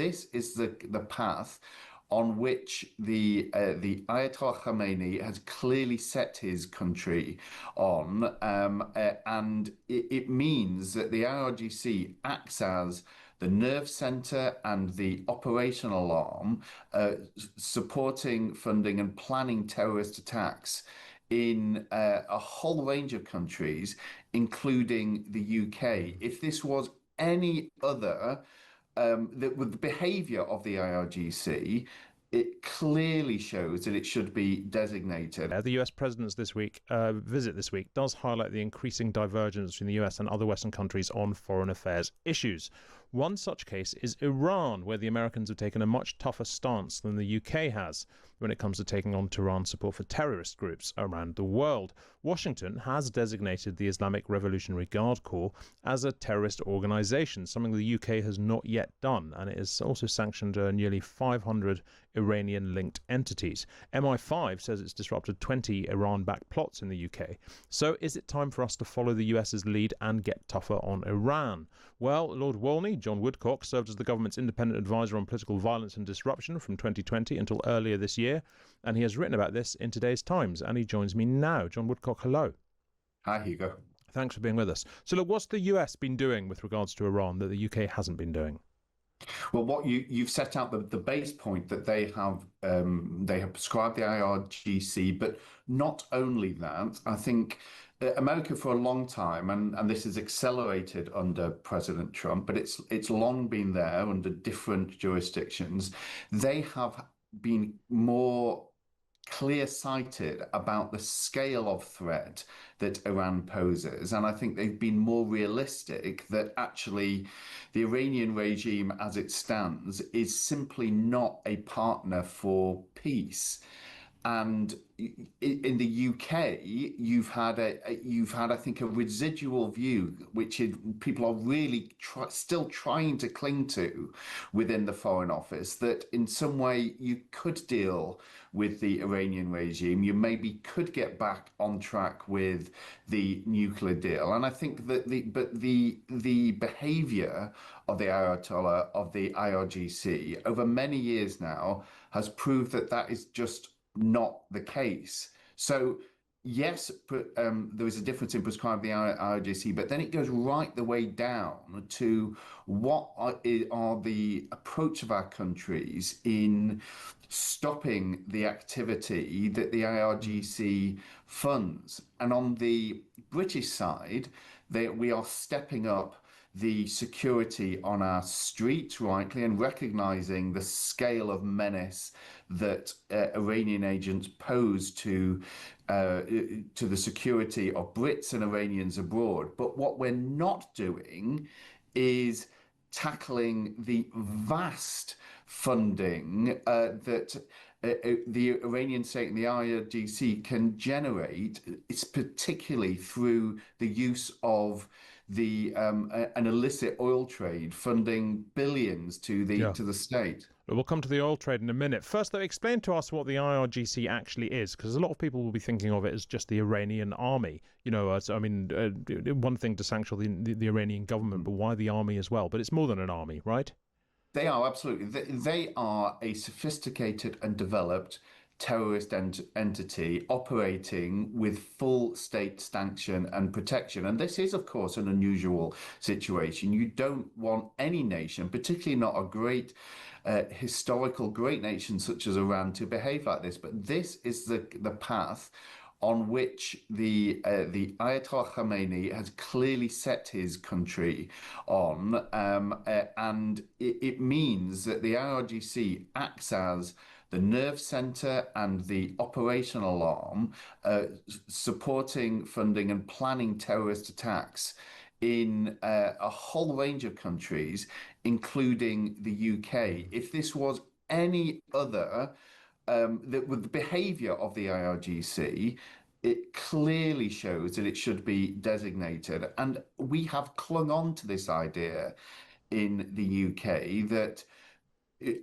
this is the path on which the Ayatollah Khamenei has clearly set his country on, and it means that the IRGC acts as the nerve center and the operational arm, supporting, funding, and planning terrorist attacks in a whole range of countries, including the UK. If this was any other with the behaviour of the IRGC, it clearly shows that it should be designated. The US president's visit this week does highlight the increasing divergence between the US and other Western countries on foreign affairs issues. One such case is Iran, where the Americans have taken a much tougher stance than the UK has when it comes to taking on Tehran's support for terrorist groups around the world. Washington has designated the Islamic Revolutionary Guard Corps as a terrorist organisation, something the UK has not yet done, and it has also sanctioned nearly 500 Iranian-linked entities. MI5 says it's disrupted 20 Iran-backed plots in the UK. So is it time for us to follow the US's lead and get tougher on Iran? Well, Lord Walney, John Woodcock, served as the government's independent advisor on political violence and disruption from 2020 until earlier this year, and he has written about this in today's Times, and he joins me now. John Woodcock, hello. Hi, Hugo. Thanks for being with us. So look, what's the US been doing with regards to Iran that the UK hasn't been doing? Well, what you've set out the base point that they have prescribed the IRGC, but not only that, I think America for a long time, and this is accelerated under President Trump, but it's long been there under different jurisdictions. They have been more clear-sighted about the scale of threat that Iran poses. And I think they've been more realistic that actually the Iranian regime as it stands is simply not a partner for peace. And in the UK, you've had, I think, a residual view, which people are really still trying to cling to within the Foreign Office, that in some way you could deal with the Iranian regime, you maybe could get back on track with the nuclear deal. And I think that the behaviour of the Ayatollah, of the IRGC, over many years now, has proved that is just not the case. So yes, there is a difference in prescribing the IRGC, but then it goes right the way down to what are the approach of our countries in stopping the activity that the IRGC funds. And on the British side, we are stepping up the security on our streets, rightly, and recognizing the scale of menace that Iranian agents pose to the security of Brits and Iranians abroad. But what we're not doing is tackling the vast funding that the Iranian state and the IRGC can generate. It's particularly through the use of an illicit oil trade, funding billions to the state. We'll come to the oil trade in a minute. First, though, explain to us what the IRGC actually is, because a lot of people will be thinking of it as just the Iranian army. One thing to sanction the Iranian government, but why the army as well? But it's more than an army, right? They are, absolutely. They are a sophisticated and developed terrorist entity operating with full state sanction and protection. And this is, of course, an unusual situation. You don't want any nation, particularly not a great historical great nation such as Iran, to behave like this. But this is the path on which the Ayatollah Khamenei has clearly set his country on, and it means that the IRGC acts as the nerve center and the operational arm, supporting, funding, and planning terrorist attacks in a whole range of countries, including the UK. If this was any other with the behaviour of the IRGC, it clearly shows that it should be designated. And we have clung on to this idea in the UK that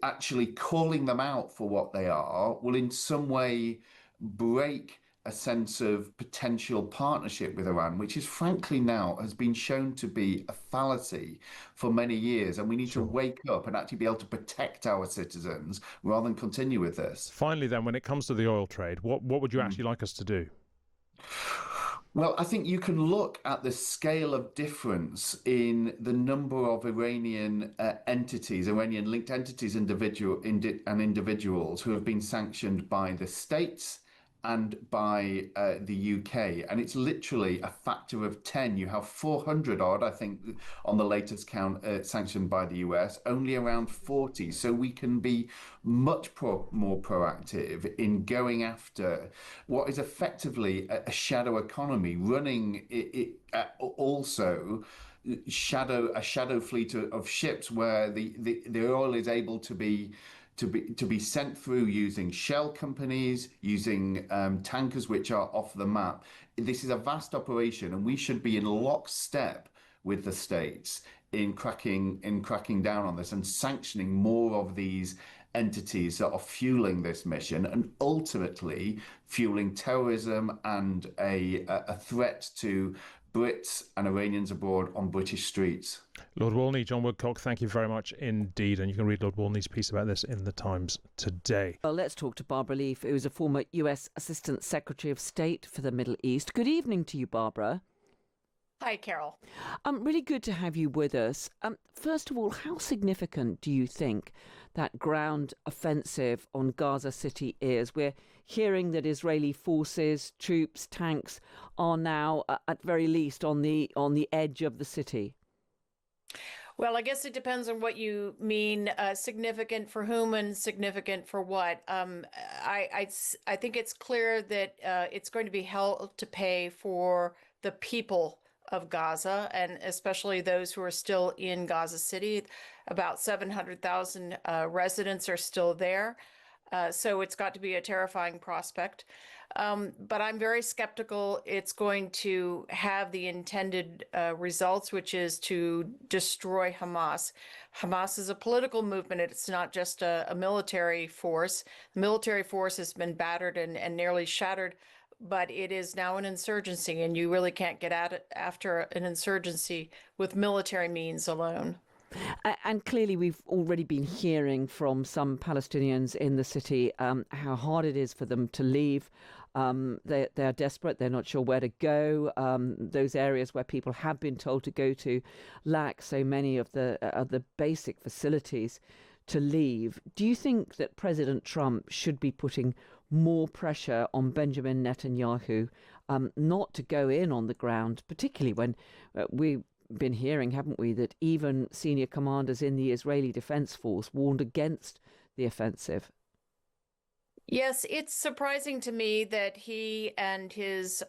actually calling them out for what they are will in some way break a sense of potential partnership with Iran, which is frankly now has been shown to be a fallacy for many years. And we need to Sure. wake up and actually be able to protect our citizens rather than continue with this. Finally, then, when it comes to the oil trade, what would you Mm. actually like us to do? Well, I think you can look at the scale of difference in the number of Iranian entities, Iranian linked entities, and individuals who have been sanctioned by the states and by the UK. And it's literally a factor of 10. You have 400 odd, I think, on the latest count, sanctioned by the US, only around 40. So we can be much more proactive in going after what is effectively a shadow economy, running also a shadow fleet of ships where the oil is able to be sent through using shell companies, using tankers which are off the map. This is a vast operation, and we should be in lockstep with the states in cracking down on this and sanctioning more of these entities that are fueling this mission and ultimately fueling terrorism and a threat to Brits and Iranians abroad on British streets. Lord Walney, John Woodcock, thank you very much indeed. And you can read Lord Walney's piece about this in the Times today. Well, let's talk to Barbara Leaf, who is a former US Assistant Secretary of State for the Middle East. Good evening to you, Barbara. Hi, Carol. Really good to have you with us. First of all, how significant do you think that ground offensive on Gaza City is? We're hearing that Israeli forces, troops, tanks are now, at very least, on the edge of the city. Well, I guess it depends on what you mean, significant for whom and significant for what. I think it's clear that it's going to be hell to pay for the people of Gaza, and especially those who are still in Gaza City. About 700,000 residents are still there. So it's got to be a terrifying prospect. But I'm very skeptical it's going to have the intended results, which is to destroy Hamas. Hamas is a political movement. It's not just a military force. The military force has been battered and nearly shattered, but it is now an insurgency, and you really can't get at it after an insurgency with military means alone. And clearly, we've already been hearing from some Palestinians in the city how hard it is for them to leave. They're desperate. They're not sure where to go. Those areas where people have been told to go to lack so many of the basic facilities to leave. Do you think that President Trump should be putting more pressure on Benjamin Netanyahu not to go in on the ground, particularly when we've been hearing, haven't we, that even senior commanders in the Israeli Defense Force warned against the offensive? Yes, it's surprising to me that he and his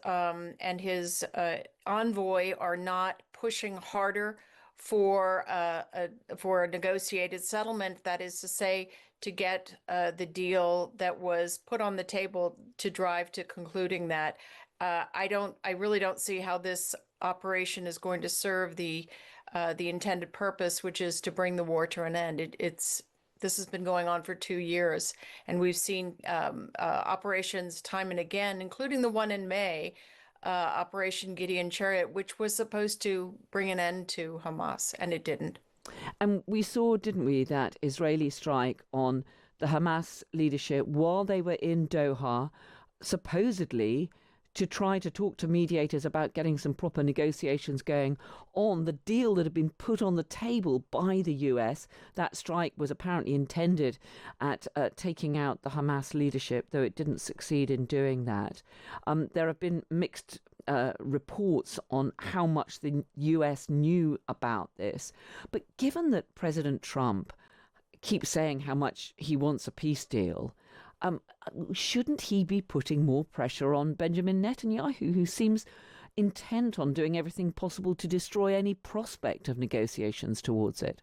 envoy are not pushing harder for a negotiated settlement. That is to say, to get the deal that was put on the table to drive to concluding that. I really don't see how this operation is going to serve the intended purpose, which is to bring the war to an end. This has been going on for 2 years, and we've seen operations time and again, including the one in May, Operation Gideon Chariot, which was supposed to bring an end to Hamas, and it didn't. And we saw, didn't we, that Israeli strike on the Hamas leadership while they were in Doha, supposedly to try to talk to mediators about getting some proper negotiations going on the deal that had been put on the table by the US. That strike was apparently intended at taking out the Hamas leadership, though it didn't succeed in doing that. There have been mixed reports on how much the US knew about this. But given that President Trump keeps saying how much he wants a peace deal, shouldn't he be putting more pressure on Benjamin Netanyahu, who seems intent on doing everything possible to destroy any prospect of negotiations towards it?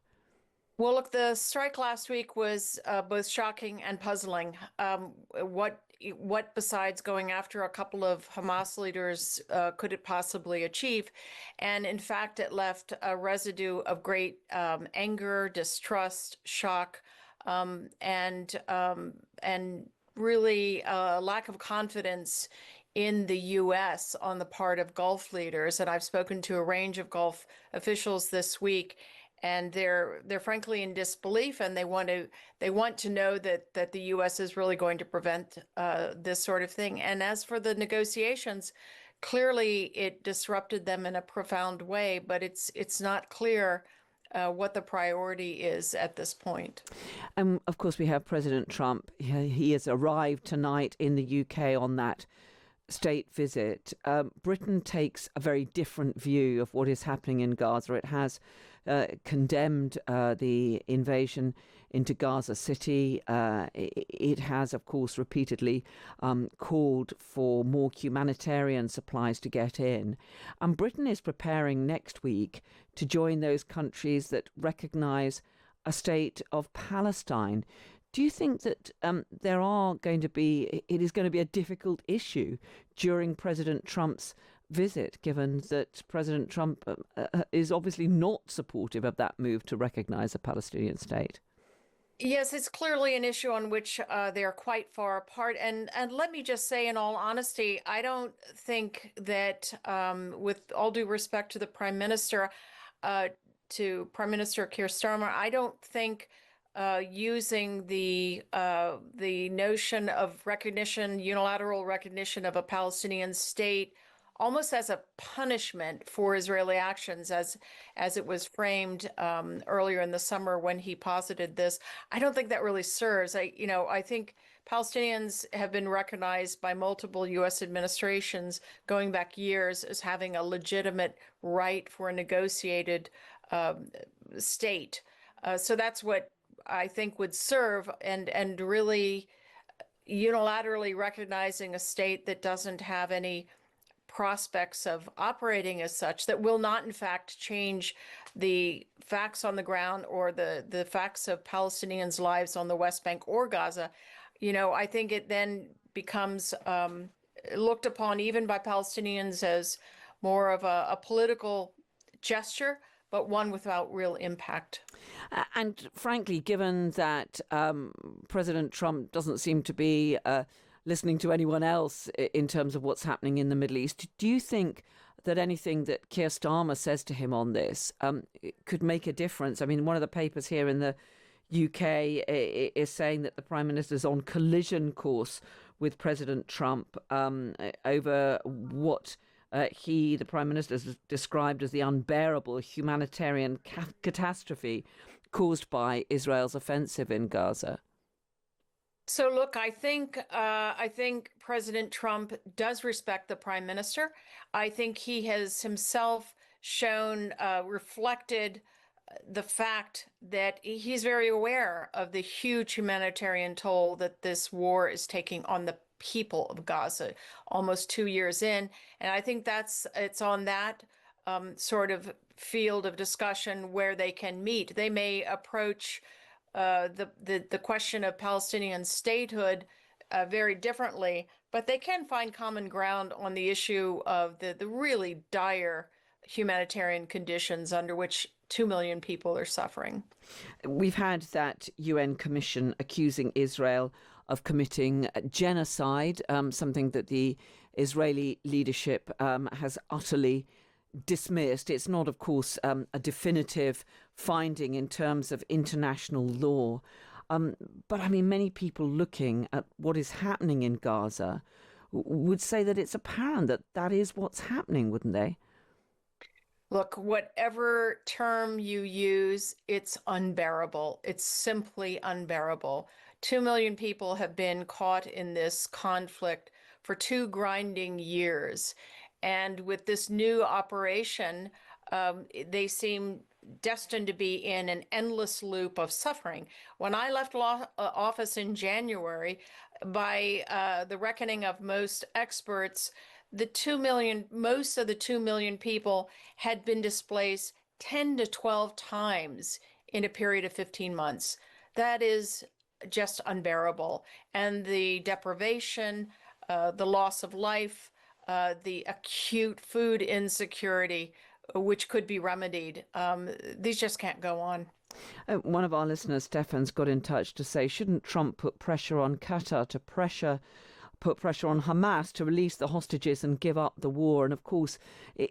Well, look, the strike last week was both shocking and puzzling. What besides going after a couple of Hamas leaders could it possibly achieve? And in fact, it left a residue of great anger, distrust, shock, and really lack of confidence in the U.S. on the part of Gulf leaders. And I've spoken to a range of Gulf officials this week, and they're frankly in disbelief, and they want to know that the U.S. is really going to prevent this sort of thing. And as for the negotiations, clearly it disrupted them in a profound way, but it's not clear what the priority is at this point. And of course, we have President Trump. He has arrived tonight in the UK on that state visit. Britain takes a very different view of what is happening in Gaza. It has condemned the invasion into Gaza City. It has, of course, repeatedly called for more humanitarian supplies to get in. And Britain is preparing next week to join those countries that recognise a state of Palestine. Do you think that it is going to be a difficult issue during President Trump's visit, given that President Trump is obviously not supportive of that move to recognise a Palestinian state? Yes, it's clearly an issue on which they are quite far apart. And let me just say, in all honesty, I don't think that, with all due respect to the Prime Minister, to Prime Minister Keir Starmer, I don't think using the notion of recognition, unilateral recognition of a Palestinian state, almost as a punishment for Israeli actions, as it was framed earlier in the summer when he posited this. I don't think that really serves. I think Palestinians have been recognized by multiple U.S. administrations going back years as having a legitimate right for a negotiated state. So that's what I think would serve, and really unilaterally recognizing a state that doesn't have any prospects of operating as such, that will not in fact change the facts on the ground or the facts of Palestinians' lives on the West Bank or Gaza. I think it then becomes looked upon even by Palestinians as more of a political gesture, but one without real impact. And frankly, given that President Trump doesn't seem to be listening to anyone else in terms of what's happening in the Middle East, do you think that anything that Keir Starmer says to him on this could make a difference? I mean, one of the papers here in the UK is saying that the Prime Minister is on collision course with President Trump over what the Prime Minister has described as the unbearable humanitarian catastrophe caused by Israel's offensive in Gaza. So look, I think President Trump does respect the Prime Minister. I think he has himself shown, reflected the fact that he's very aware of the huge humanitarian toll that this war is taking on the people of Gaza almost 2 years in. And I think it's on that sort of field of discussion where they can meet. They may approach the question of Palestinian statehood very differently, but they can find common ground on the issue of the really dire humanitarian conditions under which 2 million people are suffering. We've had that UN commission accusing Israel of committing genocide, something that the Israeli leadership has utterly dismissed. It's not, of course, a definitive finding in terms of international law. But I mean, many people looking at what is happening in Gaza would say that it's apparent that that is what's happening, wouldn't they? Look, whatever term you use, it's unbearable. It's simply unbearable. 2 million people have been caught in this conflict for 2 grinding years. And with this new operation, they seem destined to be in an endless loop of suffering. When I left office in January, by the reckoning of most experts, most of the 2 million people had been displaced 10 to 12 times in a period of 15 months. That is just unbearable. And the deprivation, the loss of life, the acute food insecurity, which could be remedied, these just can't go on. One of our listeners, Stefan's got in touch to say, shouldn't Trump put pressure on Qatar to pressure put pressure on Hamas to release the hostages and give up the war. And of course,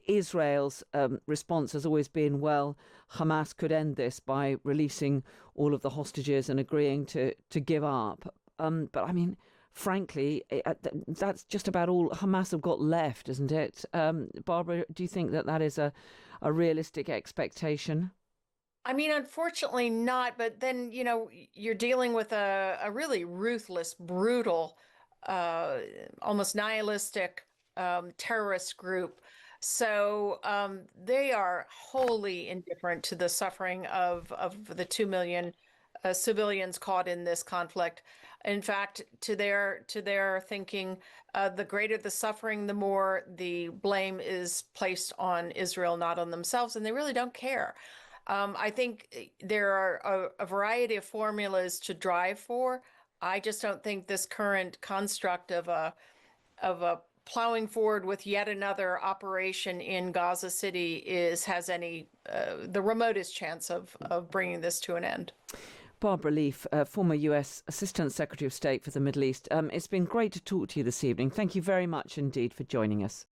Israel's response has always been, well, Hamas could end this by releasing all of the hostages and agreeing to give up. But I mean, frankly, that's just about all Hamas have got left, isn't it? Barbara, do you think that is a realistic expectation? I mean, unfortunately not, but then, you're dealing with a really ruthless, brutal, almost nihilistic terrorist group. So they are wholly indifferent to the suffering of the 2 million civilians caught in this conflict. In fact, to their thinking, the greater the suffering, the more the blame is placed on Israel, not on themselves, and they really don't care. I think there are a variety of formulas to drive for. I just don't think this current construct of a plowing forward with yet another operation in Gaza City has any the remotest chance of bringing this to an end. Barbara Leaf, former US Assistant Secretary of State for the Middle East. It's been great to talk to you this evening. Thank you very much indeed for joining us.